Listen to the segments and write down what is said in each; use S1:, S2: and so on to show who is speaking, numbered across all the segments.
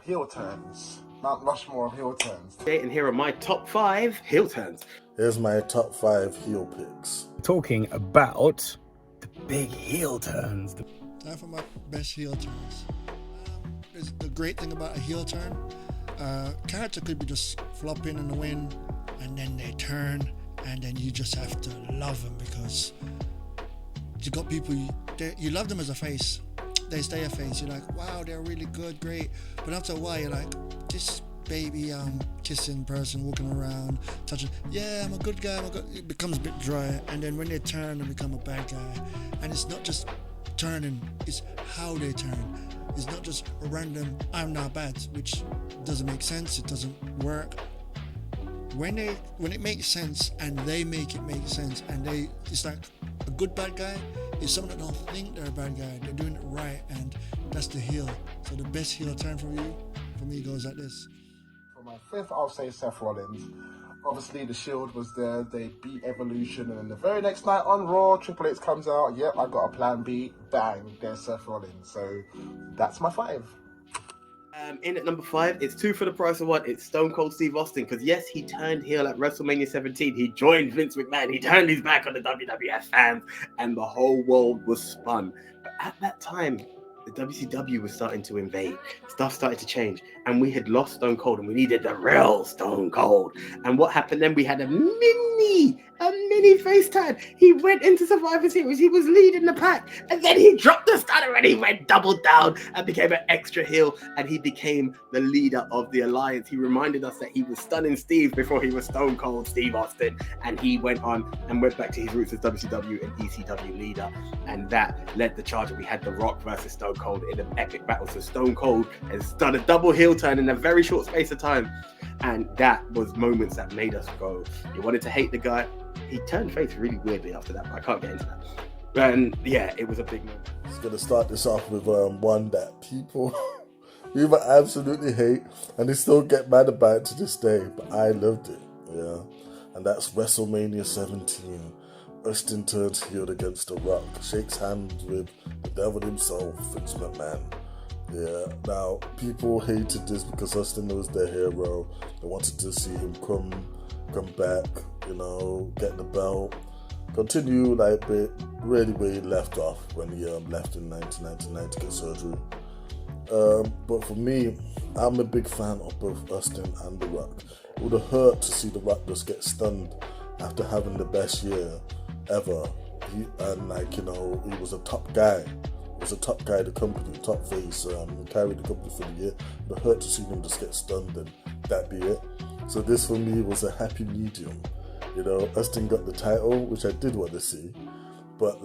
S1: Heel turns. Mount Rushmore of heel turns.
S2: And here are my top 5 heel turns.
S3: Here's my top 5 heel picks.
S4: Talking about the big heel turns.
S5: Time for my best heel turns. The great thing about a heel turn, character could be just flopping in the wind, and then they turn, and then you just have to love them because you got people, you love them as a face. They stay a face. You're like, wow, they're really good, great. But after a while, you're like, this baby kissing person walking around, touching, yeah, I'm a good guy, it becomes a bit dry. And then when they turn and become a bad guy, and it's not just turning, it's how they turn. It's not just a random, I'm not bad, which doesn't make sense, it doesn't work. When it makes sense and they make it make sense, and it's like a good bad guy is someone that don't think they're a bad guy, they're doing it right, and that's the heel. So the best heel turn for me goes like this.
S1: For my 5th, I'll say Seth Rollins. Obviously, the Shield was there, they beat Evolution, and then the very next night on Raw, Triple H comes out, yep, I got a plan B, bang, there's Seth Rollins. So that's my 5.
S2: In at number 5, it's 2 for the price of 1. It's Stone Cold Steve Austin, because yes, he turned heel at WrestleMania 17. He joined Vince McMahon. He turned his back on the WWF fans, and the whole world was spun. But at that time, the WCW was starting to invade. Stuff started to change, and we had lost Stone Cold, and we needed the real Stone Cold. And what happened then? We had a mini face turn. He went into Survivor Series. He was leading the pack, and then he dropped the stunner, and he went double down and became an extra heel, and he became the leader of the Alliance. He reminded us that he was Stunning Steve before he was Stone Cold Steve Austin, and he went on and went back to his roots as WCW and ECW leader, and that led the charge. We had The Rock versus Stone Cold in an epic battle. So Stone Cold has done a double heel turn in a very short space of time, and that was moments that made us go, you wanted to hate the guy. He turned face really weirdly after that, but I can't get into that. And yeah, it was a big moment.
S3: Just gonna start this off with one that people either absolutely hate and they still get mad about it to this day, but I loved it, yeah. And that's WrestleMania 17. Austin turns heel against The Rock, shakes hands with the devil himself, Vince McMahon. Yeah, now people hated this because Austin was their hero. They wanted to see him come back, get the belt, continue like really where he left off when he left in 1999 to get surgery. But for me, I'm a big fan of both Austin and The Rock. It would have hurt to see The Rock just get stunned after having the best year ever. He was a top guy. He was a top guy of the company, top face. He carried the company for the year. It would hurt to see him just get stunned and that be it. So this for me was a happy medium. Austin got the title, which I did want to see, but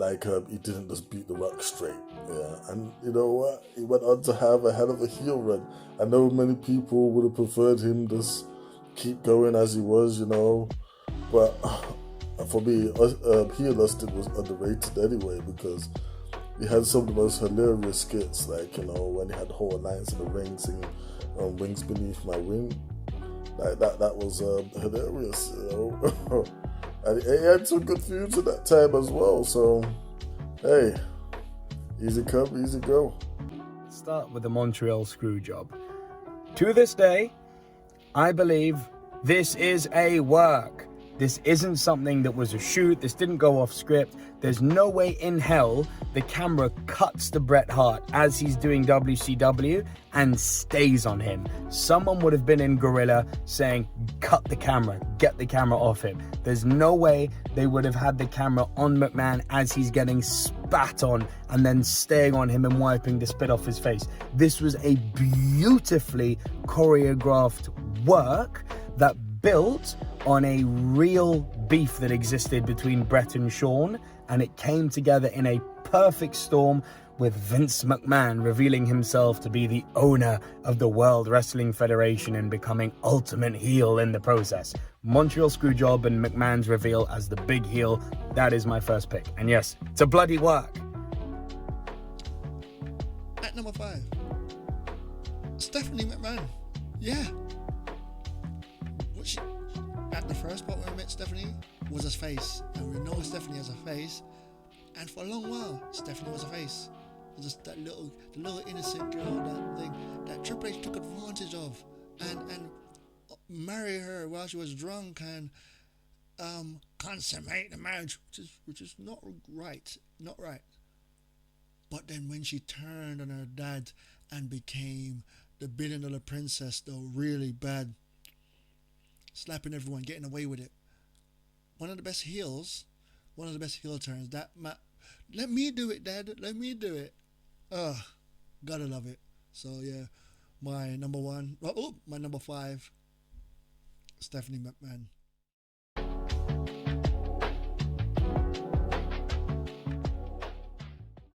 S3: he didn't just beat The Rock straight. Yeah, and you know what? He went on to have a hell of a heel run. I know many people would have preferred him just keep going as he was, but for me, heel Austin was underrated anyway because he had some of the most hilarious skits, when he had the whole alliance in the ring singing "Wings Beneath My Wing." That was hilarious, and he had some good feuds at that time as well. So, hey, easy come, easy go.
S4: Start with the Montreal Screwjob. To this day, I believe this is a work. This isn't something that was a shoot. This didn't go off script. There's no way in hell the camera cuts to Bret Hart as he's doing WCW and stays on him. Someone would have been in Gorilla saying, cut the camera, get the camera off him. There's no way they would have had the camera on McMahon as he's getting spat on and then staying on him and wiping the spit off his face. This was a beautifully choreographed work that built on a real beef that existed between Bret and Shawn, and it came together in a perfect storm with Vince McMahon revealing himself to be the owner of the World Wrestling Federation and becoming ultimate heel in the process. Montreal Screwjob and McMahon's reveal as the big heel, that is my first pick. And yes, it's a bloody work.
S5: At number 5, Stephanie McMahon. Yeah. At the first part when we met Stephanie was a face, and we know Stephanie as a face, and for a long while Stephanie was a face. Just the little innocent girl, that thing that Triple H took advantage marry her while she was drunk and consummate the marriage, which is not right, not right. But then when she turned on her dad and became the $1 billion princess, though really bad, slapping everyone, getting away with it. One of the best heels, one of the best heel turns. Let me do it, Dad. Let me do it. Ugh, gotta love it. So yeah, my number 1. My number 5, Stephanie McMahon.